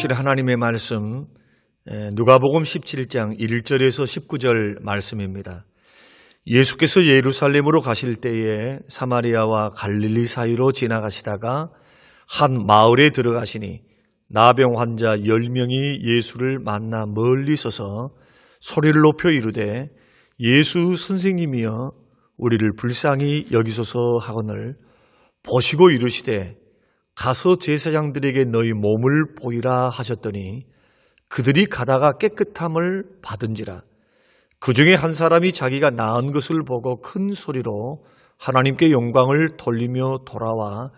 보실 하나님의 말씀 누가복음 17장 1절에서 19절 말씀입니다. 예수께서 예루살렘으로 가실 때에 사마리아와 갈릴리 사이로 지나가시다가 한 마을에 들어가시니 나병 환자 10명이 예수를 만나 멀리 서서 소리를 높여 이르되 예수 선생님이여 우리를 불쌍히 여기소서 하거늘 보시고 이르시되 가서 제사장들에게 너희 몸을 보이라 하셨더니 그들이 가다가 깨끗함을 받은지라. 그 중에 한 사람이 자기가 나은 것을 보고 큰 소리로 하나님께 영광을 돌리며 돌아와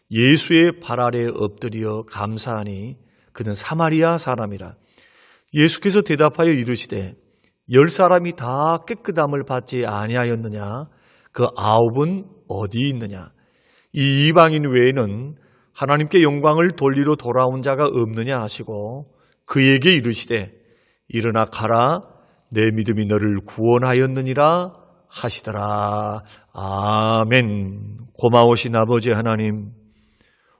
예수의 발 아래 엎드려 감사하니 그는 사마리아 사람이라. 예수께서 대답하여 이르시되 10사람이 다 깨끗함을 받지 아니하였느냐? 그 9은 어디 있느냐? 이 이방인 외에는 하나님께 영광을 돌리러 돌아온 자가 없느냐 하시고 그에게 이르시되 일어나 가라 내 믿음이 너를 구원하였느니라 하시더라. 아멘. 고마우신 아버지 하나님,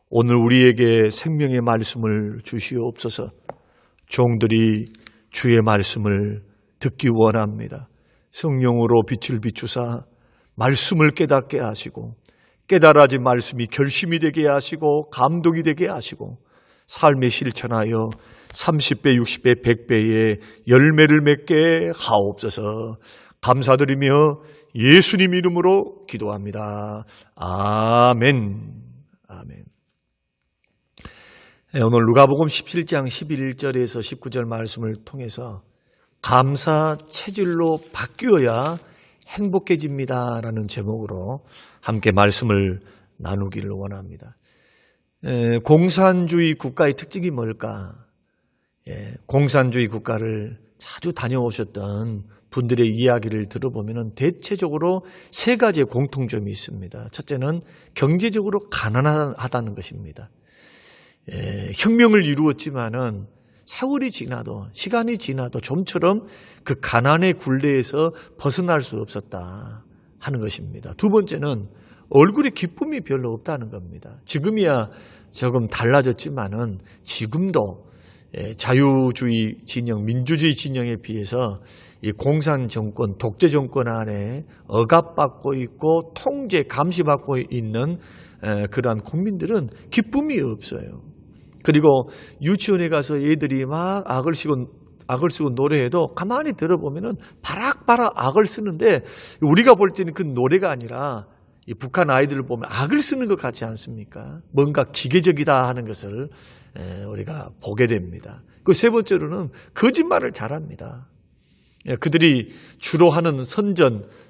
오늘 우리에게 생명의 말씀을 주시옵소서. 종들이 주의 말씀을 듣기 원합니다. 성령으로 빛을 비추사 말씀을 깨닫게 하시고 깨달아진 말씀이 결심이 되게 하시고 감동이 되게 하시고 삶에 실천하여 30배, 60배, 100배의 열매를 맺게 하옵소서. 감사드리며 예수님 이름으로 기도합니다. 아멘. 아멘. 오늘 누가복음 17장 11절에서 19절 말씀을 통해서 감사 체질로 바뀌어야 행복해집니다라는 제목으로 함께 말씀을 나누기를 원합니다. 공산주의 국가의 특징이 뭘까? 공산주의 국가를 자주 다녀오셨던 분들의 이야기를 들어보면 대체적으로 세 가지의 공통점이 있습니다. 첫째는 경제적으로 가난하다는 것입니다. 혁명을 이루었지만은 세월이 지나도 시간이 지나도 좀처럼 그 가난의 굴레에서 벗어날 수 없었다 하는 것입니다. 두 번째는 얼굴에 기쁨이 별로 없다는 겁니다. 지금이야 조금 달라졌지만은 지금도 자유주의 진영, 민주주의 진영에 비해서 이 공산 정권, 독재 정권 안에 억압받고 있고 통제, 감시받고 있는 그러한 국민들은 기쁨이 없어요. 그리고 유치원에 가서 애들이 막 악을 쓰고 노래해도 가만히 들어보면은 바락바락 악을 쓰는데 우리가 볼 때는 그 노래가 아니라 이 북한 아이들을 보면 악을 쓰는 것 같지 않습니까? 뭔가 기계적이다 하는 것을 우리가 보게 됩니다. 그 세 번째로는 거짓말을 잘합니다. 그들이 주로 하는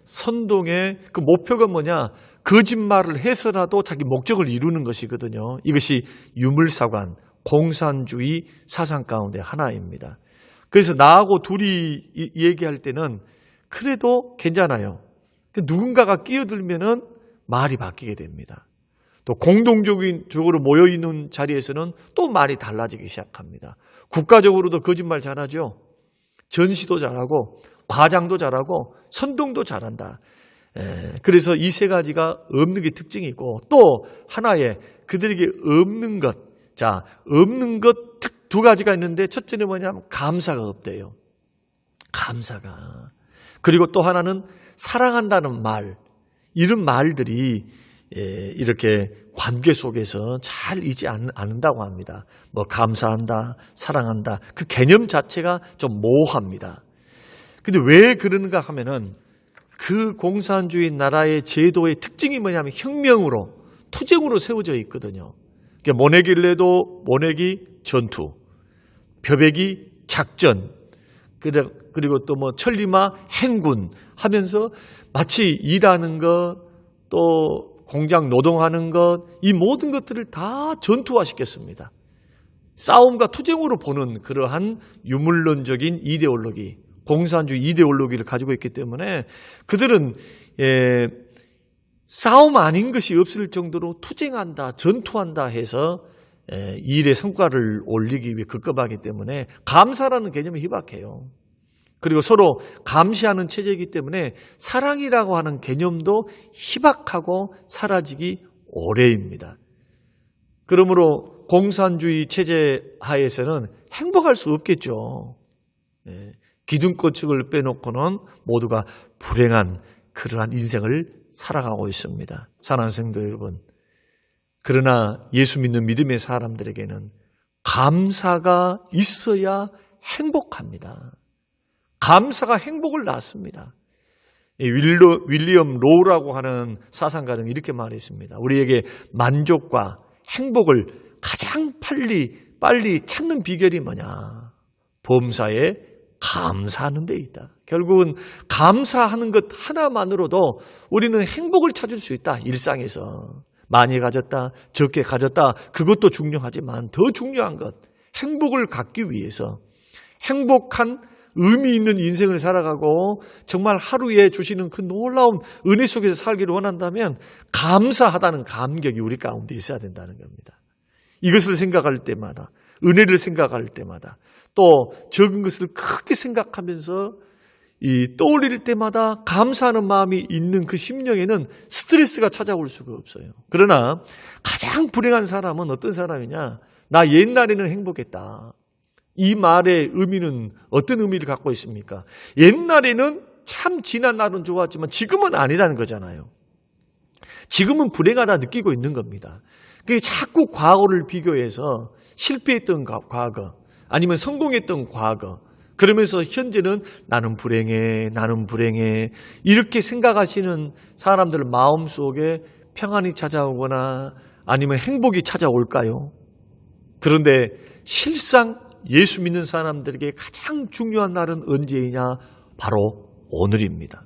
선동의 그 목표가 뭐냐? 거짓말을 해서라도 자기 목적을 이루는 것이거든요. 이것이 유물사관, 공산주의 사상 가운데 하나입니다. 그래서 나하고 둘이 얘기할 때는 그래도 괜찮아요. 누군가가 끼어들면은 말이 바뀌게 됩니다. 또 공동적으로 모여있는 자리에서는 또 말이 달라지기 시작합니다. 국가적으로도 거짓말 잘하죠. 전시도 잘하고 과장도 잘하고 선동도 잘한다. 그래서 이 세 가지가 없는 게 특징이고 또 하나의 그들에게 없는 것. 자, 없는 것 두 가지가 있는데 첫째는 뭐냐면 감사가 없대요. 감사가. 그리고 또 하나는 사랑한다는 말. 이런 말들이 이렇게 관계 속에서 잘 있지 않는다고 합니다. 뭐 감사한다, 사랑한다. 그 개념 자체가 좀 모호합니다. 근데 왜 그러는가 하면은 그 공산주의 나라의 제도의 특징이 뭐냐면 혁명으로, 투쟁으로 세워져 있거든요. 그러니까 모내길래도 모내기 전투, 벼베기 작전, 그리고 또 뭐 천리마 행군 하면서 마치 일하는 것, 또 공장 노동하는 것, 이 모든 것들을 다 전투화시켰습니다. 싸움과 투쟁으로 보는 그러한 유물론적인 이데올로기, 공산주의 이데올로기를 가지고 있기 때문에 그들은 싸움 아닌 것이 없을 정도로 투쟁한다, 전투한다 해서 일의 성과를 올리기 위해 급급하기 때문에 감사라는 개념이 희박해요. 그리고 서로 감시하는 체제이기 때문에 사랑이라고 하는 개념도 희박하고 사라지기 오래입니다. 그러므로 공산주의 체제 하에서는 행복할 수 없겠죠. 기둥꽃을 빼놓고는 모두가 불행한 그러한 인생을 살아가고 있습니다. 사랑하는 성도 여러분, 그러나 예수 믿는 믿음의 사람들에게는 감사가 있어야 행복합니다. 감사가 행복을 낳습니다. 윌리엄 로우라고 하는 사상가는 이렇게 말했습니다. 우리에게 만족과 행복을 가장 빨리 찾는 비결이 뭐냐? 범사에 감사하는 데 있다. 결국은 감사하는 것 하나만으로도 우리는 행복을 찾을 수 있다. 일상에서 많이 가졌다, 적게 가졌다, 그것도 중요하지만 더 중요한 것, 행복을 갖기 위해서 행복한 의미 있는 인생을 살아가고 정말 하루에 주시는 그 놀라운 은혜 속에서 살기를 원한다면 감사하다는 감격이 우리 가운데 있어야 된다는 겁니다. 이것을 생각할 때마다, 은혜를 생각할 때마다, 또 적은 것을 크게 생각하면서 떠올릴 때마다 감사하는 마음이 있는 그 심령에는 스트레스가 찾아올 수가 없어요. 그러나 가장 불행한 사람은 어떤 사람이냐? 나 옛날에는 행복했다. 이 말의 의미는 어떤 의미를 갖고 있습니까? 옛날에는 참 지난 날은 좋았지만 지금은 아니라는 거잖아요. 지금은 불행하다 느끼고 있는 겁니다. 그게 자꾸 과거를 비교해서 실패했던 과거, 아니면 성공했던 과거, 그러면서 현재는 나는 불행해 이렇게 생각하시는 사람들 마음속에 평안이 찾아오거나 아니면 행복이 찾아올까요? 그런데 실상 예수 믿는 사람들에게 가장 중요한 날은 언제이냐? 바로 오늘입니다.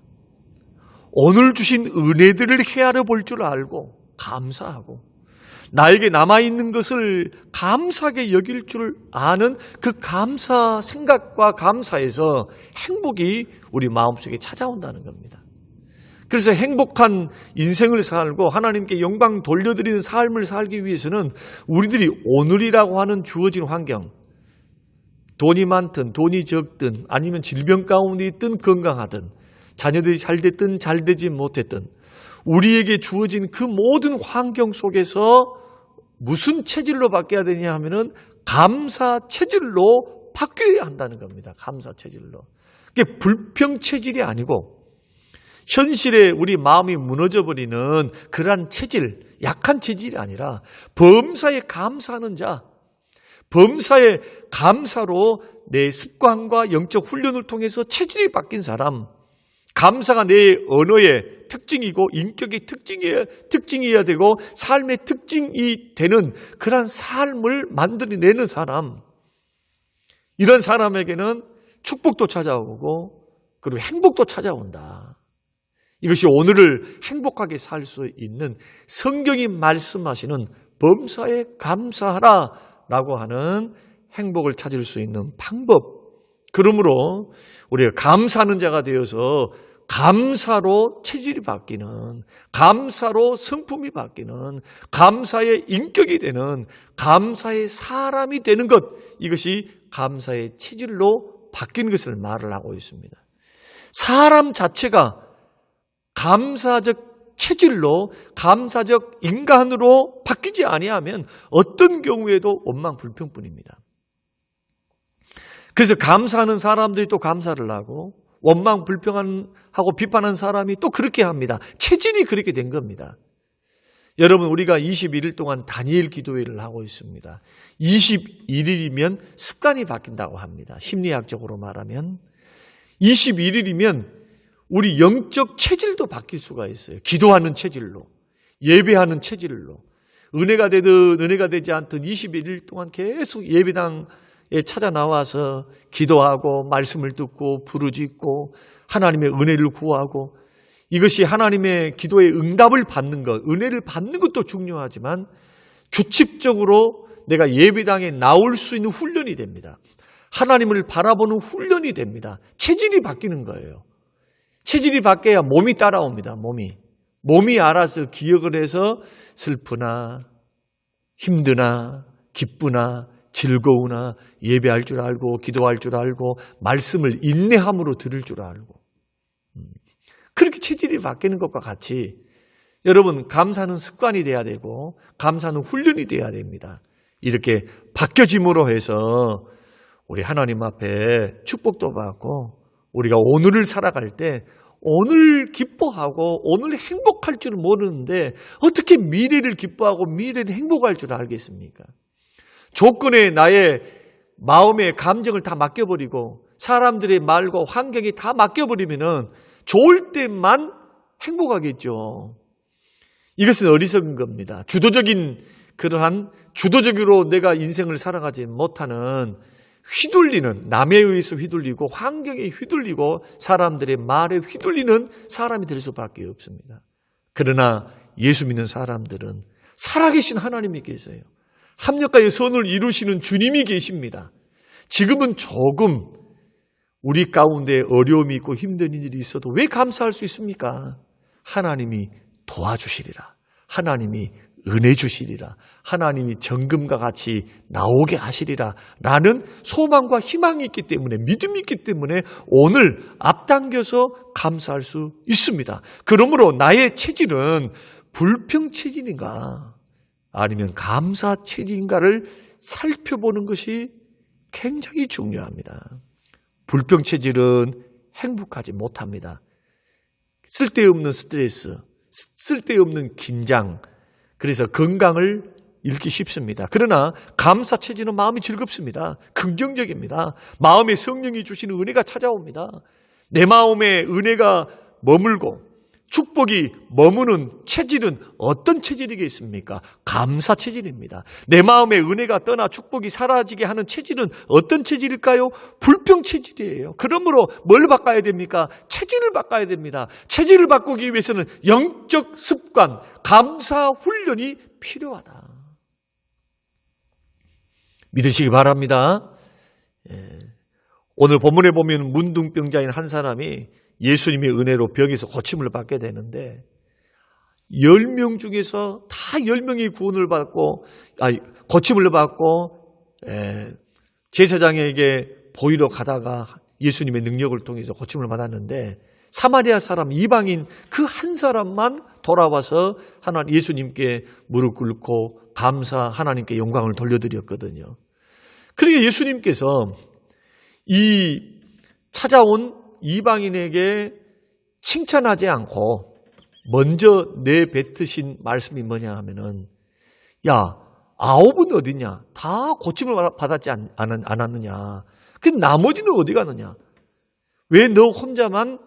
오늘 주신 은혜들을 헤아려 볼 줄 알고 감사하고 나에게 남아있는 것을 감사하게 여길 줄 아는 그 감사 생각과 감사에서 행복이 우리 마음속에 찾아온다는 겁니다. 그래서 행복한 인생을 살고 하나님께 영광 돌려드리는 삶을 살기 위해서는 우리들이 오늘이라고 하는 주어진 환경, 돈이 많든 돈이 적든 아니면 질병 가운데 있든 건강하든 자녀들이 잘 됐든 잘 되지 못했든 우리에게 주어진 그 모든 환경 속에서 무슨 체질로 바뀌어야 되냐 하면은 감사 체질로 바뀌어야 한다는 겁니다. 감사 체질로. 그게 불평 체질이 아니고 현실에 우리 마음이 무너져버리는 그러한 체질, 약한 체질이 아니라 범사에 감사하는 자, 범사에 감사로 내 습관과 영적 훈련을 통해서 체질이 바뀐 사람, 감사가 내 언어의 특징이고 인격의 특징이어야 되고 삶의 특징이 되는 그런 삶을 만들어내는 사람, 이런 사람에게는 축복도 찾아오고 그리고 행복도 찾아온다. 이것이 오늘을 행복하게 살 수 있는 성경이 말씀하시는 범사에 감사하라 라고 하는 행복을 찾을 수 있는 방법. 그러므로 우리가 감사하는 자가 되어서 감사로 체질이 바뀌는, 감사로 성품이 바뀌는, 감사의 인격이 되는, 감사의 사람이 되는 것, 이것이 감사의 체질로 바뀌는 것을 말을 하고 있습니다. 사람 자체가 감사적 체질로, 감사적 인간으로 바뀌지 아니하면 어떤 경우에도 원망 불평뿐입니다. 그래서 감사하는 사람들이 또 감사를 하고 원망 불평하고 비판하는 사람이 또 그렇게 합니다. 체질이 그렇게 된 겁니다. 여러분, 우리가 21일 동안 다니엘 기도회를 하고 있습니다. 21일이면 습관이 바뀐다고 합니다. 심리학적으로 말하면 21일이면 우리 영적 체질도 바뀔 수가 있어요. 기도하는 체질로, 예배하는 체질로, 은혜가 되든 은혜가 되지 않든 21일 동안 계속 예배당에 찾아 나와서 기도하고 말씀을 듣고 부르짖고 하나님의 은혜를 구하고, 이것이 하나님의 기도의 응답을 받는 것, 은혜를 받는 것도 중요하지만 규칙적으로 내가 예배당에 나올 수 있는 훈련이 됩니다. 하나님을 바라보는 훈련이 됩니다. 체질이 바뀌는 거예요. 체질이 바뀌어야 몸이 따라옵니다. 몸이 알아서 기억을 해서 슬프나 힘드나 기쁘나 즐거우나 예배할 줄 알고 기도할 줄 알고 말씀을 인내함으로 들을 줄 알고, 그렇게 체질이 바뀌는 것과 같이 여러분, 감사는 습관이 돼야 되고 감사는 훈련이 돼야 됩니다. 이렇게 바뀌어짐으로 해서 우리 하나님 앞에 축복도 받고 우리가 오늘을 살아갈 때 오늘 기뻐하고 오늘 행복할 줄 모르는데 어떻게 미래를 기뻐하고 미래를 행복할 줄 알겠습니까? 조건에 나의 마음의 감정을 다 맡겨버리고 사람들의 말과 환경이 다 맡겨버리면은 좋을 때만 행복하겠죠. 이것은 어리석은 겁니다. 주도적으로 내가 인생을 살아가지 못하는 휘둘리는, 남에 의해서 휘둘리고 환경에 휘둘리고 사람들의 말에 휘둘리는 사람이 될 수밖에 없습니다. 그러나 예수 믿는 사람들은 살아계신 하나님이 계세요. 합력하여 선을 이루시는 주님이 계십니다. 지금은 조금 우리 가운데 어려움이 있고 힘든 일이 있어도 왜 감사할 수 있습니까? 하나님이 도와주시리라. 하나님이 은혜 주시리라. 하나님이 정금과 같이 나오게 하시리라. 라는 소망과 희망이 있기 때문에, 믿음이 있기 때문에 오늘 앞당겨서 감사할 수 있습니다. 그러므로 나의 체질은 불평 체질인가 아니면 감사 체질인가를 살펴보는 것이 굉장히 중요합니다. 불평 체질은 행복하지 못합니다. 쓸데없는 스트레스, 쓸데없는 긴장, 그래서 건강을 잃기 쉽습니다. 그러나 감사 체질은 마음이 즐겁습니다. 긍정적입니다. 마음에 성령이 주시는 은혜가 찾아옵니다. 내 마음에 은혜가 머물고 축복이 머무는 체질은 어떤 체질이겠습니까? 감사 체질입니다. 내 마음에 은혜가 떠나 축복이 사라지게 하는 체질은 어떤 체질일까요? 불평 체질이에요. 그러므로 뭘 바꿔야 됩니까? 체질을 바꿔야 됩니다. 체질을 바꾸기 위해서는 영적 습관, 감사 훈련이 필요하다. 믿으시기 바랍니다. 오늘 본문에 보면 문둥병자인 한 사람이 예수님의 은혜로 병에서 고침을 받게 되는데 10명 중에서 다 10명이 구원을 받고 고침을 받고 제사장에게 보이러 가다가 예수님의 능력을 통해서 고침을 받았는데 사마리아 사람 이방인 그 한 사람만 돌아와서 예수님께 무릎 꿇고 감사 하나님께 영광을 돌려드렸거든요. 그러니까 예수님께서 이 찾아온 이방인에게 칭찬하지 않고 먼저 내뱉으신 말씀이 뭐냐 하면은 야, 9은 어디냐? 다 고침을 받았지 않았느냐? 그 나머지는 어디 가느냐? 왜 너 혼자만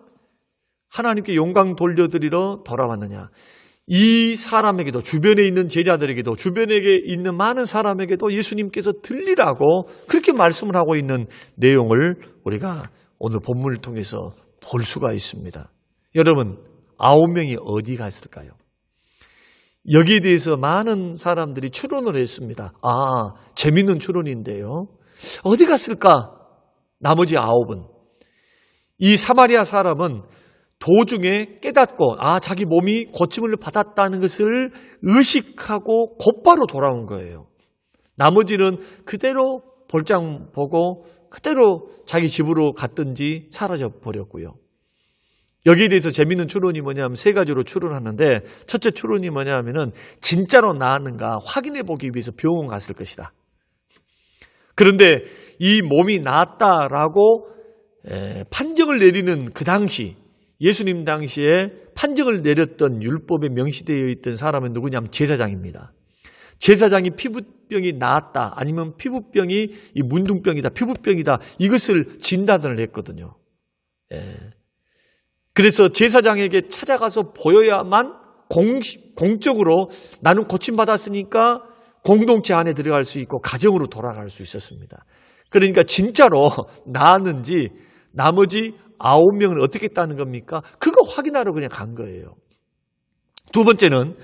하나님께 영광 돌려드리러 돌아왔느냐? 이 사람에게도, 주변에 있는 제자들에게도, 주변에 있는 많은 사람에게도 예수님께서 들리라고 그렇게 말씀을 하고 있는 내용을 우리가 오늘 본문을 통해서 볼 수가 있습니다. 여러분, 9명이 어디 갔을까요? 여기에 대해서 많은 사람들이 추론을 했습니다. 재밌는 추론인데요. 어디 갔을까? 나머지 9은. 이 사마리아 사람은 도중에 깨닫고 자기 몸이 고침을 받았다는 것을 의식하고 곧바로 돌아온 거예요. 나머지는 그대로 볼장 보고 그대로 자기 집으로 갔든지 사라져 버렸고요. 여기에 대해서 재미있는 추론이 뭐냐면 세 가지로 추론하는데 첫째 추론이 뭐냐면은 진짜로 나았는가 확인해 보기 위해서 병원 갔을 것이다. 그런데 이 몸이 나았다라고 판정을 내리는 그 당시 예수님 당시에 판정을 내렸던 율법에 명시되어 있던 사람은 누구냐면 제사장입니다. 제사장이 피부병이 나았다 아니면 피부병이 이 문둥병이다 피부병이다 이것을 진단을 했거든요. 그래서 제사장에게 찾아가서 보여야만 공적으로 나는 고침받았으니까 공동체 안에 들어갈 수 있고 가정으로 돌아갈 수 있었습니다. 그러니까 진짜로 나았는지 나머지 9명은 어떻게 했다는 겁니까? 그거 확인하러 그냥 간 거예요. 두 번째는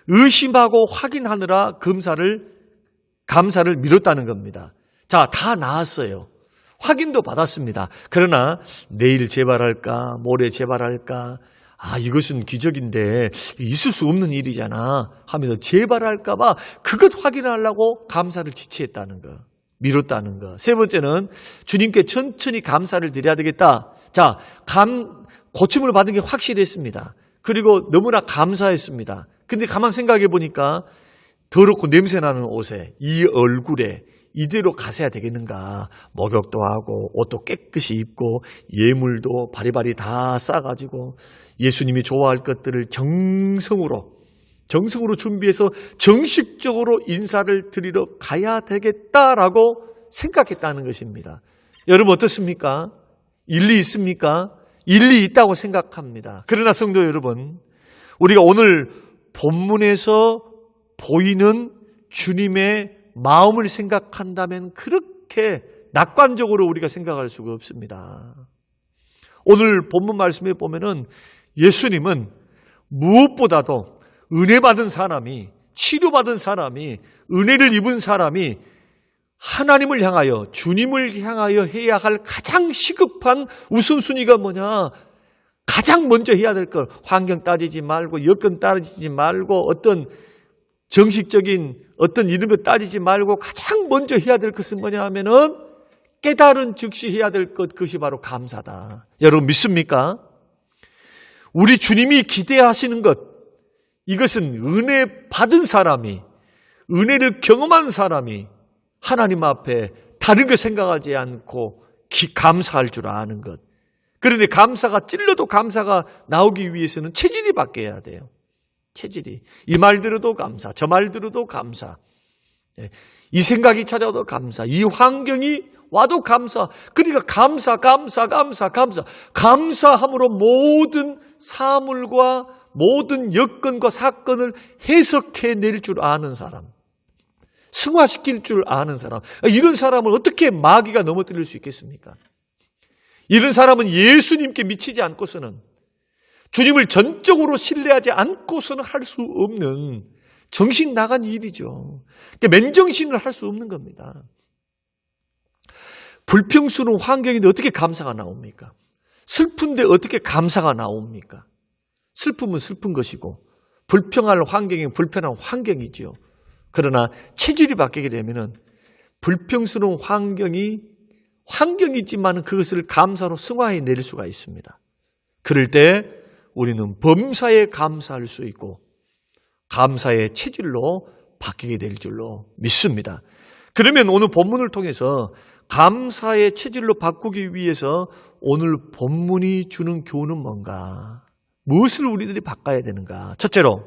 의심하고 확인하느라 감사를 미뤘다는 겁니다. 자, 다 나았어요. 확인도 받았습니다. 그러나 내일 재발할까, 모레 재발할까, 이것은 기적인데 있을 수 없는 일이잖아 하면서 재발할까 봐 그것 확인하려고 감사를 지체했다는 거, 미뤘다는 거. 세 번째는 주님께 천천히 감사를 드려야 되겠다. 자, 고침을 받은 게 확실했습니다. 그리고 너무나 감사했습니다. 근데 가만 생각해 보니까 더럽고 냄새나는 옷에 이 얼굴에 이대로 가셔야 되겠는가. 목욕도 하고 옷도 깨끗이 입고 예물도 바리바리 다 싸가지고 예수님이 좋아할 것들을 정성으로 준비해서 정식적으로 인사를 드리러 가야 되겠다라고 생각했다는 것입니다. 여러분 어떻습니까? 일리 있습니까? 일리 있다고 생각합니다. 그러나 성도 여러분, 우리가 오늘 본문에서 보이는 주님의 마음을 생각한다면 그렇게 낙관적으로 우리가 생각할 수가 없습니다. 오늘 본문 말씀에 보면은 예수님은 무엇보다도 은혜 받은 사람이, 치료받은 사람이, 은혜를 입은 사람이 하나님을 향하여, 주님을 향하여 해야 할 가장 시급한 우선순위가 뭐냐? 가장 먼저 해야 될 걸, 환경 따지지 말고, 여건 따지지 말고, 어떤 정식적인 어떤 이런 거 따지지 말고 가장 먼저 해야 될 것은 뭐냐 하면은 깨달은 즉시 해야 될 것, 그것이 바로 감사다. 여러분 믿습니까? 우리 주님이 기대하시는 것, 이것은 은혜 받은 사람이, 은혜를 경험한 사람이 하나님 앞에 다른 거 생각하지 않고 감사할 줄 아는 것. 그런데 감사가 찔러도 감사가 나오기 위해서는 체질이 바뀌어야 돼요. 체질이. 이 말 들어도 감사, 저 말 들어도 감사. 이 생각이 찾아와도 감사, 이 환경이 와도 감사. 그러니까 감사함으로 모든 사물과 모든 여건과 사건을 해석해낼 줄 아는 사람, 승화시킬 줄 아는 사람. 이런 사람을 어떻게 마귀가 넘어뜨릴 수 있겠습니까? 이런 사람은 예수님께 미치지 않고서는, 주님을 전적으로 신뢰하지 않고서는 할 수 없는 정신 나간 일이죠. 맨정신을 할 수 없는 겁니다. 불평스러운 환경인데 어떻게 감사가 나옵니까? 슬픈데 어떻게 감사가 나옵니까? 슬픔은 슬픈 것이고 불평할 환경이 불편한 환경이지요. 그러나 체질이 바뀌게 되면 불평스러운 환경이지만 그것을 감사로 승화해 내릴 수가 있습니다. 그럴 때 우리는 범사에 감사할 수 있고 감사의 체질로 바뀌게 될 줄로 믿습니다. 그러면 오늘 본문을 통해서 감사의 체질로 바꾸기 위해서 오늘 본문이 주는 교훈은 뭔가? 무엇을 우리들이 바꿔야 되는가? 첫째로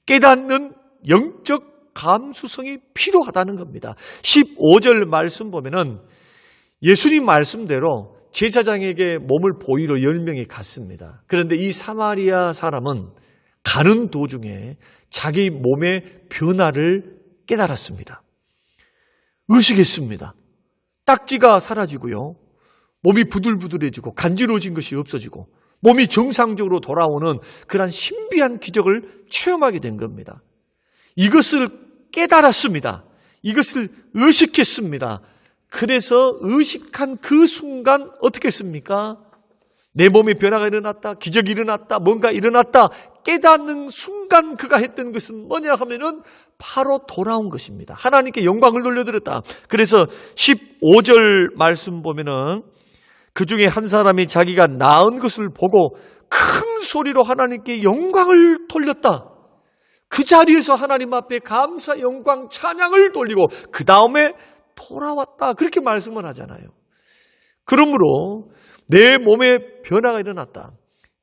깨닫는 영적 감수성이 필요하다는 겁니다. 15절 말씀 보면은 예수님 말씀대로 제사장에게 몸을 보이러 10명이 갔습니다. 그런데 이 사마리아 사람은 가는 도중에 자기 몸의 변화를 깨달았습니다. 의식했습니다. 딱지가 사라지고요. 몸이 부들부들해지고 간지러워진 것이 없어지고 몸이 정상적으로 돌아오는 그런 신비한 기적을 체험하게 된 겁니다. 이것을 깨달았습니다. 이것을 의식했습니다. 그래서 의식한 그 순간 어떻게 했습니까? 내 몸에 변화가 일어났다, 기적이 일어났다, 뭔가 일어났다. 깨닫는 순간 그가 했던 것은 뭐냐 하면은 바로 돌아온 것입니다. 하나님께 영광을 돌려드렸다. 그래서 15절 말씀 보면은 그 중에 한 사람이 자기가 나은 것을 보고 큰 소리로 하나님께 영광을 돌렸다. 그 자리에서 하나님 앞에 감사, 영광, 찬양을 돌리고 그 다음에 돌아왔다. 그렇게 말씀을 하잖아요. 그러므로 내 몸에 변화가 일어났다.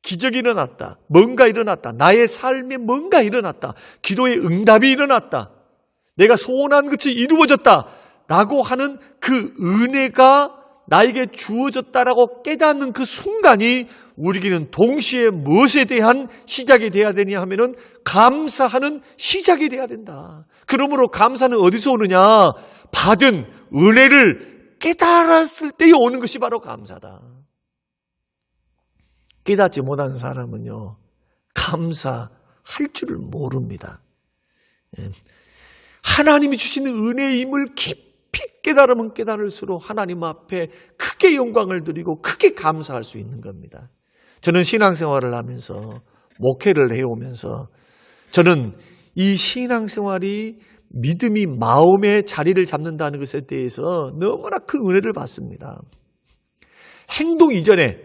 기적이 일어났다. 뭔가 일어났다. 나의 삶에 뭔가 일어났다. 기도의 응답이 일어났다. 내가 소원한 것이 이루어졌다. 라고 하는 그 은혜가 나에게 주어졌다라고 깨닫는 그 순간이 우리에게는 동시에 무엇에 대한 시작이 돼야 되냐 하면은 감사하는 시작이 돼야 된다. 그러므로 감사는 어디서 오느냐? 받은 은혜를 깨달았을 때에 오는 것이 바로 감사다. 깨닫지 못한 사람은요, 감사할 줄을 모릅니다. 하나님이 주시는 은혜임을 깊이 깨달으면 깨달을수록 하나님 앞에 크게 영광을 드리고 크게 감사할 수 있는 겁니다. 저는 신앙생활을 하면서 목회를 해오면서 저는 이 신앙생활이 믿음이 마음에 자리를 잡는다는 것에 대해서 너무나 큰 은혜를 받습니다. 행동 이전에,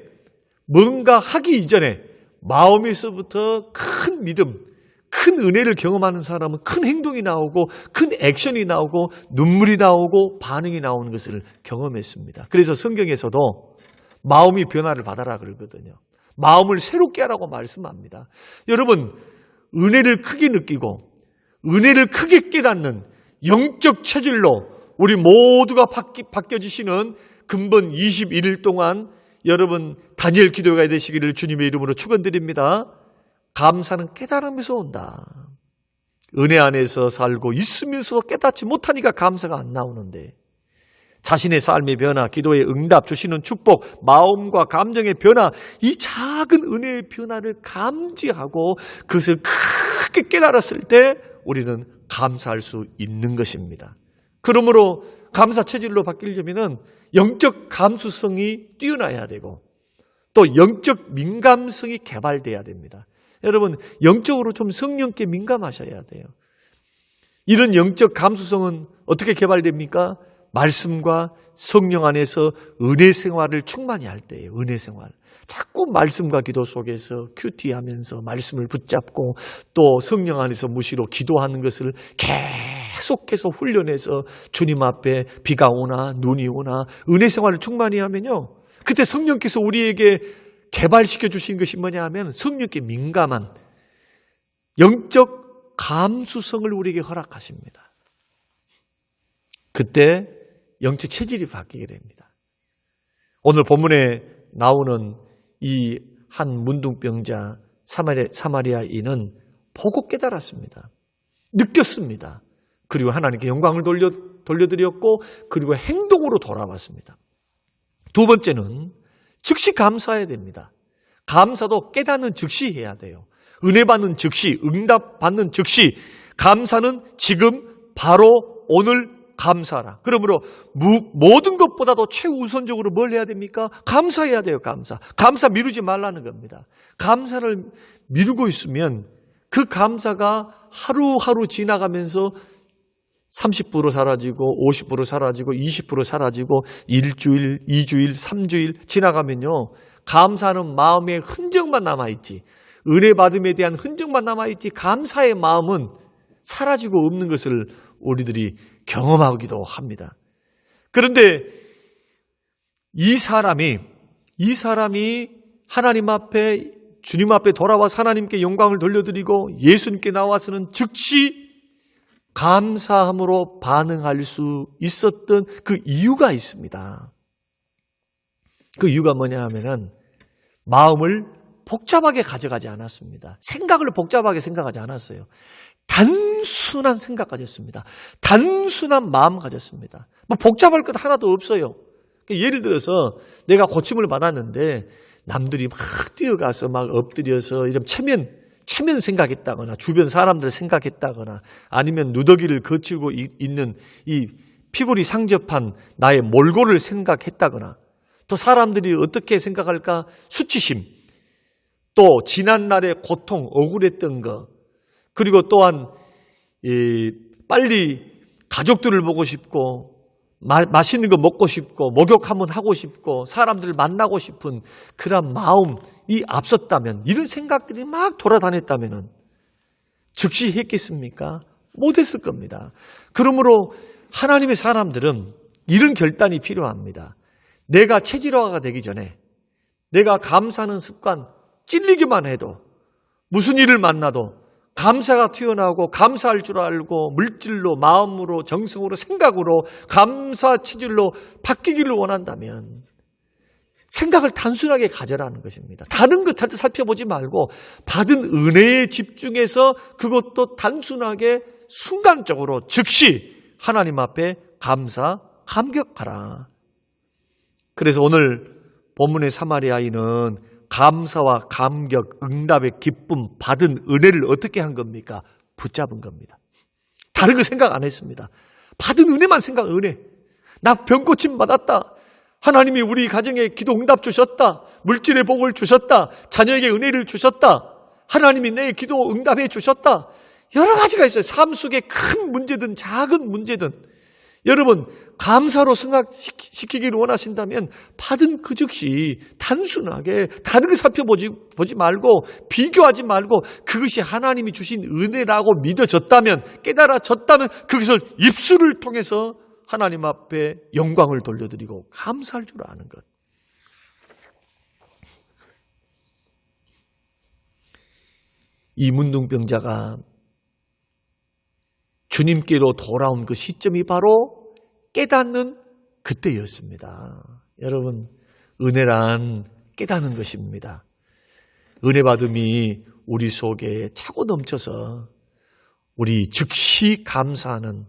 뭔가 하기 이전에 마음에서부터 큰 믿음, 큰 은혜를 경험하는 사람은 큰 행동이 나오고 큰 액션이 나오고 눈물이 나오고 반응이 나오는 것을 경험했습니다. 그래서 성경에서도 마음이 변화를 받아라 그러거든요. 마음을 새롭게 하라고 말씀합니다. 여러분, 은혜를 크게 느끼고 은혜를 크게 깨닫는 영적 체질로 우리 모두가 바뀌어지시는 근본 21일 동안 여러분 다니엘 기도가 되시기를 주님의 이름으로 축원드립니다. 감사는 깨달으면서 온다. 은혜 안에서 살고 있으면서도 깨닫지 못하니까 감사가 안 나오는데 자신의 삶의 변화, 기도의 응답, 주시는 축복, 마음과 감정의 변화, 이 작은 은혜의 변화를 감지하고 그것을 크게 깨달았을 때 우리는 감사할 수 있는 것입니다. 그러므로 감사 체질로 바뀌려면 영적 감수성이 뛰어나야 되고 또 영적 민감성이 개발돼야 됩니다. 여러분, 영적으로 좀 성령께 민감하셔야 돼요. 이런 영적 감수성은 어떻게 개발됩니까? 말씀과 성령 안에서 은혜 생활을 충만히 할 때예요. 은혜 생활. 자꾸 말씀과 기도 속에서 큐티하면서 말씀을 붙잡고 또 성령 안에서 무시로 기도하는 것을 계속해서 훈련해서 주님 앞에 비가 오나 눈이 오나 은혜 생활을 충만히 하면요. 그때 성령께서 우리에게 개발시켜 주신 것이 뭐냐 하면 성령께 민감한 영적 감수성을 우리에게 허락하십니다. 그때 영적 체질이 바뀌게 됩니다. 오늘 본문에 나오는 이 한 문둥병자 사마리아인은 보고 깨달았습니다. 느꼈습니다. 그리고 하나님께 영광을 돌려드렸고 그리고 행동으로 돌아왔습니다. 두 번째는 즉시 감사해야 됩니다. 감사도 깨닫는 즉시 해야 돼요. 은혜 받는 즉시, 응답 받는 즉시, 감사는 지금 바로 오늘 감사하라. 그러므로 모든 것보다도 최우선적으로 뭘 해야 됩니까? 감사해야 돼요. 감사 미루지 말라는 겁니다. 감사를 미루고 있으면 그 감사가 하루하루 지나가면서 30% 사라지고 50% 사라지고 20% 사라지고 1주일, 2주일, 3주일 지나가면요. 감사는 마음에 흔적만 남아있지. 은혜 받음에 대한 흔적만 남아있지. 감사의 마음은 사라지고 없는 것을 우리들이 경험하기도 합니다. 그런데 이 사람이 하나님 앞에 주님 앞에 돌아와서 하나님께 영광을 돌려드리고 예수님께 나와서는 즉시 감사함으로 반응할 수 있었던 그 이유가 있습니다. 그 이유가 뭐냐 하면은 마음을 복잡하게 가져가지 않았습니다. 생각을 복잡하게 생각하지 않았어요. 단순한 생각 가졌습니다. 단순한 마음 가졌습니다. 뭐 복잡할 것 하나도 없어요. 예를 들어서 내가 고침을 받았는데 남들이 막 뛰어가서 막 엎드려서 이런 체면 생각했다거나 주변 사람들 생각했다거나 아니면 누더기를 거치고 있는 이 피골이 상접한 나의 몰골을 생각했다거나 또 사람들이 어떻게 생각할까 수치심 또 지난날의 고통 억울했던 거 그리고 또한 빨리 가족들을 보고 싶고 맛있는 거 먹고 싶고 목욕 한번 하고 싶고 사람들을 만나고 싶은 그런 마음이 앞섰다면 이런 생각들이 막 돌아다녔다면 즉시 했겠습니까? 못했을 겁니다. 그러므로 하나님의 사람들은 이런 결단이 필요합니다. 내가 체질화가 되기 전에 내가 감사하는 습관 찔리기만 해도 무슨 일을 만나도 감사가 튀어나오고 감사할 줄 알고 물질로 마음으로 정성으로 생각으로 감사 체질로 바뀌기를 원한다면 생각을 단순하게 가져라는 것입니다. 다른 것 자체 살펴보지 말고 받은 은혜에 집중해서 그것도 단순하게 순간적으로 즉시 하나님 앞에 감격하라. 그래서 오늘 본문의 사마리아인은 감사와 감격, 응답의 기쁨, 받은 은혜를 어떻게 한 겁니까? 붙잡은 겁니다. 다른 거 생각 안 했습니다. 받은 은혜만 은혜. 나 병고침 받았다. 하나님이 우리 가정에 기도 응답 주셨다. 물질의 복을 주셨다. 자녀에게 은혜를 주셨다. 하나님이 내 기도 응답해 주셨다. 여러 가지가 있어요. 삶 속에 큰 문제든 작은 문제든 여러분, 감사로 생각시키기를 원하신다면 받은 그 즉시 단순하게 다르게 살펴보지 말고 비교하지 말고 그것이 하나님이 주신 은혜라고 믿어졌다면, 깨달아졌다면 그것을 입술을 통해서 하나님 앞에 영광을 돌려드리고 감사할 줄 아는 것. 이 문둥병자가 주님께로 돌아온 그 시점이 바로 깨닫는 그때였습니다. 여러분, 은혜란 깨닫는 것입니다. 은혜 받음이 우리 속에 차고 넘쳐서 우리 즉시 감사하는,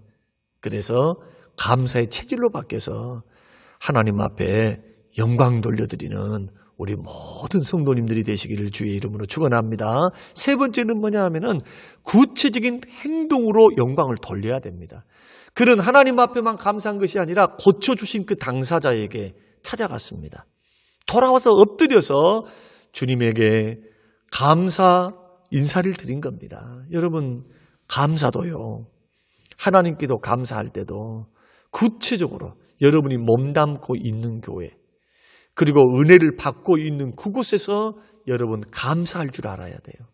그래서 감사의 체질로 바뀌어서 하나님 앞에 영광 돌려드리는 우리 모든 성도님들이 되시기를 주의 이름으로 축원합니다. 세 번째는 뭐냐 하면은 구체적인 행동으로 영광을 돌려야 됩니다. 그는 하나님 앞에만 감사한 것이 아니라 고쳐주신 그 당사자에게 찾아갔습니다. 돌아와서 엎드려서 주님에게 감사 인사를 드린 겁니다. 여러분, 감사도요, 하나님께도 감사할 때도 구체적으로 여러분이 몸담고 있는 교회, 그리고 은혜를 받고 있는 그곳에서 여러분 감사할 줄 알아야 돼요.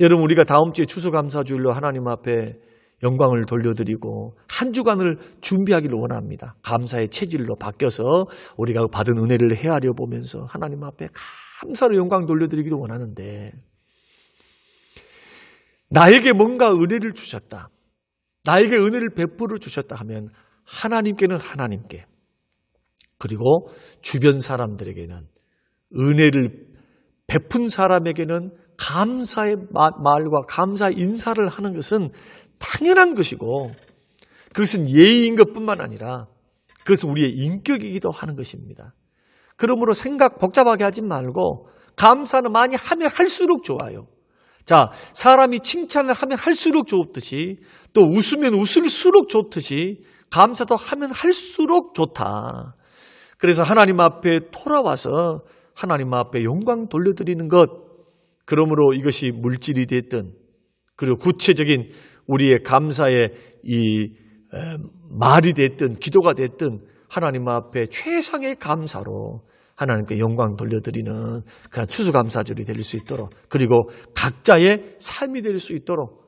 여러분, 우리가 다음 주에 추수감사주일로 하나님 앞에 영광을 돌려드리고 한 주간을 준비하기를 원합니다. 감사의 체질로 바뀌어서 우리가 받은 은혜를 헤아려 보면서 하나님 앞에 감사로 영광 돌려드리기를 원하는데, 나에게 뭔가 은혜를 주셨다, 나에게 은혜를 베풀어 주셨다 하면 하나님께는 하나님께, 그리고 주변 사람들에게는, 은혜를 베푼 사람에게는 감사의 말과 감사 인사를 하는 것은 당연한 것이고, 그것은 예의인 것뿐만 아니라 그것은 우리의 인격이기도 하는 것입니다. 그러므로 생각 복잡하게 하지 말고 감사는 많이 하면 할수록 좋아요. 자, 사람이 칭찬을 하면 할수록 좋듯이, 또 웃으면 웃을수록 좋듯이 감사도 하면 할수록 좋다. 그래서 하나님 앞에 돌아와서 하나님 앞에 영광 돌려드리는 것, 그러므로 이것이 물질이 됐든, 그리고 구체적인 우리의 감사의 이 말이 됐든 기도가 됐든 하나님 앞에 최상의 감사로 하나님께 영광 돌려드리는 그런 추수감사절이 될 수 있도록, 그리고 각자의 삶이 될 수 있도록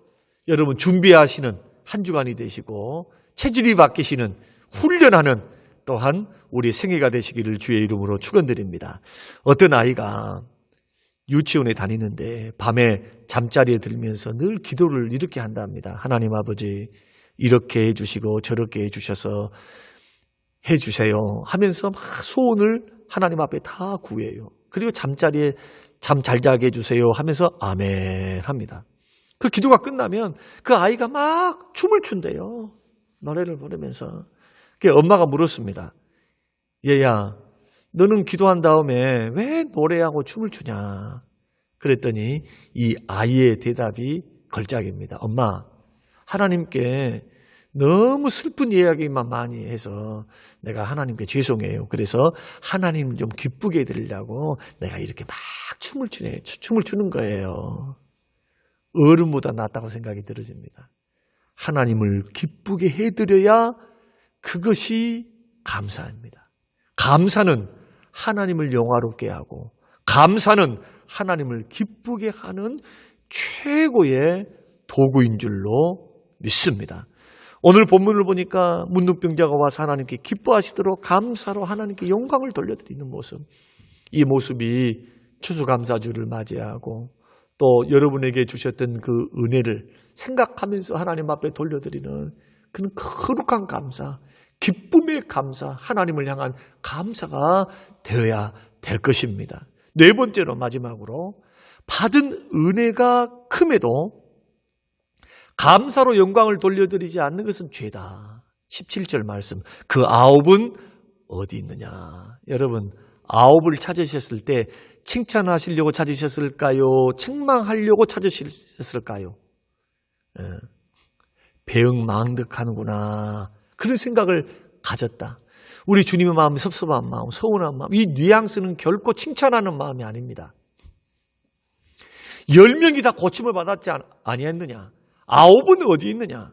여러분 준비하시는 한 주간이 되시고 체질이 바뀌시는 훈련하는 또한 우리 생애가 되시기를 주의 이름으로 축원드립니다. 어떤 아이가 유치원에 다니는데 밤에 잠자리에 들면서 늘 기도를 이렇게 한답니다. 하나님 아버지, 이렇게 해주시고 저렇게 해주셔서 해주세요 하면서 막 소원을 하나님 앞에 다 구해요. 그리고 잠자리에 잠 잘 자게 해주세요 하면서 아멘 합니다. 그 기도가 끝나면 그 아이가 막 춤을 춘대요. 노래를 부르면서. 엄마가 물었습니다. 얘야, 너는 기도한 다음에 왜 노래하고 춤을 추냐? 그랬더니 이 아이의 대답이 걸작입니다. 엄마, 하나님께 너무 슬픈 이야기만 많이 해서 내가 하나님께 죄송해요. 그래서 하나님 좀 기쁘게 해드리려고 내가 이렇게 막 춤을 추는 거예요. 어른보다 낫다고 생각이 들어집니다. 하나님을 기쁘게 해드려야 그것이 감사입니다. 감사는 하나님을 영화롭게 하고, 감사는 하나님을 기쁘게 하는 최고의 도구인 줄로 믿습니다. 오늘 본문을 보니까 문둥병자가 와서 하나님께 기뻐하시도록 감사로 하나님께 영광을 돌려드리는 모습, 이 모습이 추수감사주를 맞이하고 또 여러분에게 주셨던 그 은혜를 생각하면서 하나님 앞에 돌려드리는 그런 거룩한 감사, 기쁨의 감사, 하나님을 향한 감사가 되어야 될 것입니다. 네 번째로, 마지막으로, 받은 은혜가 큼에도 감사로 영광을 돌려드리지 않는 것은 죄다. 17절 말씀, 그 아홉은 어디 있느냐? 여러분, 아홉을 찾으셨을 때 칭찬하시려고 찾으셨을까요? 책망하려고 찾으셨을까요? 배응망덕하는구나, 그런 생각을 가졌다. 우리 주님의 마음이 섭섭한 마음, 서운한 마음, 이 뉘앙스는 결코 칭찬하는 마음이 아닙니다. 10명이 다 고침을 받았지 아니했느냐? 9은 어디 있느냐?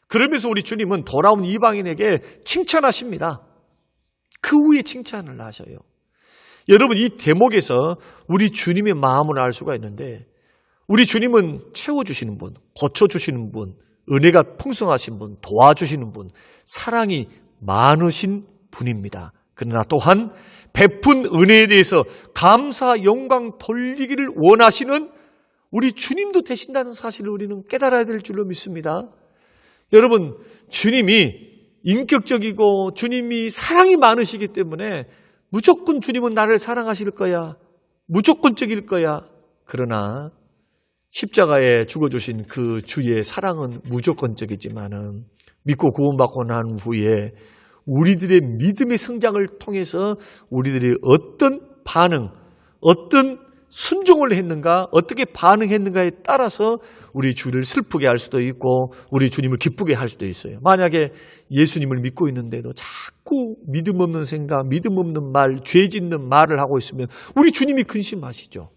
그러면서 우리 주님은 돌아온 이방인에게 칭찬하십니다. 그 후에 칭찬을 하셔요. 여러분, 이 대목에서 우리 주님의 마음을 알 수가 있는데, 우리 주님은 채워주시는 분, 고쳐주시는 분, 은혜가 풍성하신 분, 도와주시는 분, 사랑이 많으신 분입니다. 그러나 또한 베푼 은혜에 대해서 감사, 영광 돌리기를 원하시는 우리 주님도 되신다는 사실을 우리는 깨달아야 될 줄로 믿습니다. 여러분, 주님이 인격적이고 주님이 사랑이 많으시기 때문에 무조건 주님은 나를 사랑하실 거야, 무조건적일 거야. 그러나 십자가에 죽어주신 그 주의 사랑은 무조건적이지만은 믿고 구원받고 난 후에 우리들의 믿음의 성장을 통해서 우리들이 어떤 반응, 어떤 순종을 했는가, 어떻게 반응했는가에 따라서 우리 주를 슬프게 할 수도 있고 우리 주님을 기쁘게 할 수도 있어요. 만약에 예수님을 믿고 있는데도 자꾸 믿음 없는 생각, 믿음 없는 말, 죄 짓는 말을 하고 있으면 우리 주님이 근심하시죠.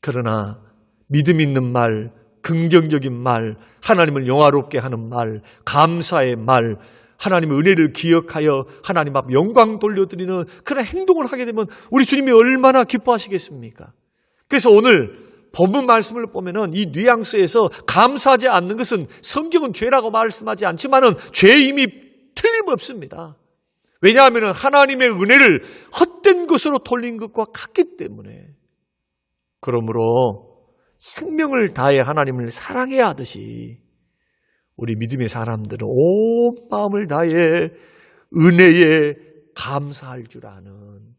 그러나 믿음 있는 말, 긍정적인 말, 하나님을 영화롭게 하는 말, 감사의 말, 하나님의 은혜를 기억하여 하나님 앞 영광 돌려드리는 그런 행동을 하게 되면 우리 주님이 얼마나 기뻐하시겠습니까? 그래서 오늘 본문 말씀을 보면은 이 뉘앙스에서 감사하지 않는 것은 성경은 죄라고 말씀하지 않지만은 죄임이 틀림없습니다. 왜냐하면 하나님의 은혜를 헛된 것으로 돌린 것과 같기 때문에. 그러므로 생명을 다해 하나님을 사랑해야 하듯이 우리 믿음의 사람들은 온 마음을 다해 은혜에 감사할 줄 아는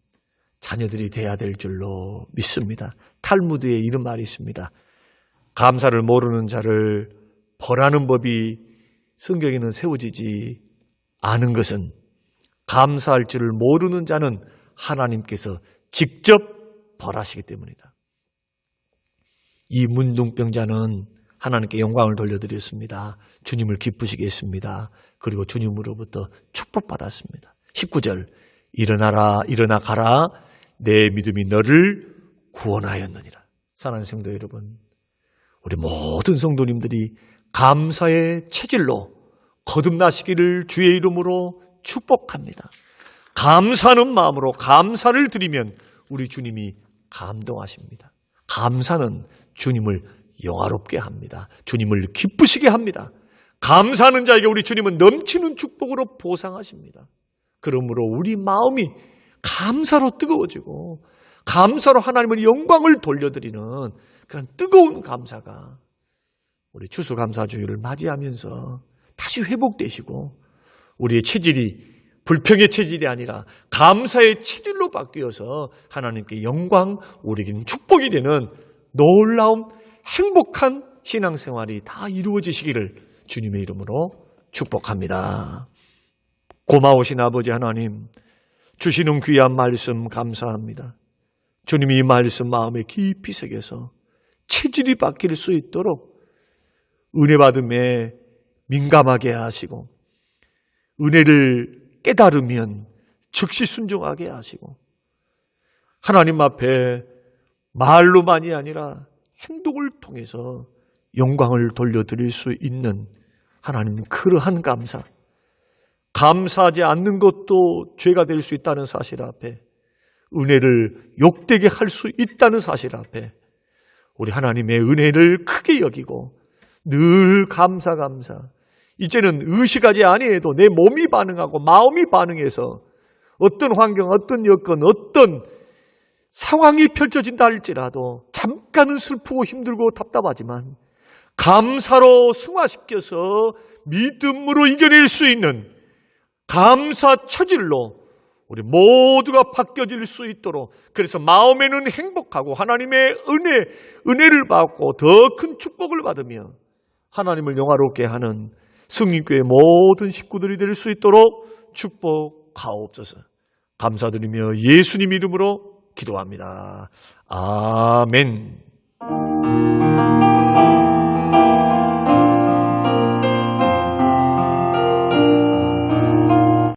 자녀들이 돼야 될 줄로 믿습니다. 탈무드에 이런 말이 있습니다. 감사를 모르는 자를 벌하는 법이 성경에는 세워지지 않은 것은 감사할 줄을 모르는 자는 하나님께서 직접 벌하시기 때문이다. 이 문둥병자는 하나님께 영광을 돌려드렸습니다. 주님을 기쁘시게 했습니다. 그리고 주님으로부터 축복받았습니다. 19절, 일어나라, 일어나 가라. 내 믿음이 너를 구원하였느니라. 사랑하는 성도 여러분, 우리 모든 성도님들이 감사의 체질로 거듭나시기를 주의 이름으로 축복합니다. 감사하는 마음으로 감사를 드리면 우리 주님이 감동하십니다. 감사는 주님을 영화롭게 합니다. 주님을 기쁘시게 합니다. 감사하는 자에게 우리 주님은 넘치는 축복으로 보상하십니다. 그러므로 우리 마음이 감사로 뜨거워지고 감사로 하나님의 영광을 돌려드리는 그런 뜨거운 감사가 우리 추수감사주일을 맞이하면서 다시 회복되시고 우리의 체질이 불평의 체질이 아니라 감사의 체질로 바뀌어서 하나님께 영광, 우리에게는 축복이 되는 놀라운 행복한 신앙생활이 다 이루어지시기를 주님의 이름으로 축복합니다. 고마우신 아버지 하나님, 주시는 귀한 말씀 감사합니다. 주님이 이 말씀 마음에 깊이 새겨서 체질이 바뀔 수 있도록 은혜 받음에 민감하게 하시고 은혜를 깨달으면 즉시 순종하게 하시고 하나님 앞에 말로만이 아니라 행동을 통해서 영광을 돌려드릴 수 있는 하나님 그러한 감사, 감사하지 않는 것도 죄가 될 수 있다는 사실 앞에, 은혜를 욕되게 할 수 있다는 사실 앞에 우리 하나님의 은혜를 크게 여기고 늘 감사 이제는 의식하지 아니해도 내 몸이 반응하고 마음이 반응해서 어떤 환경, 어떤 여건, 어떤 상황이 펼쳐진다 할지라도 잠깐은 슬프고 힘들고 답답하지만 감사로 승화시켜서 믿음으로 이겨낼 수 있는 감사 체질로 우리 모두가 바뀌어질 수 있도록, 그래서 마음에는 행복하고 하나님의 은혜를 받고 더 큰 축복을 받으며 하나님을 영화롭게 하는 성린교회 모든 식구들이 될 수 있도록 축복하옵소서. 감사드리며 예수님 이름으로 기도합니다. 아멘.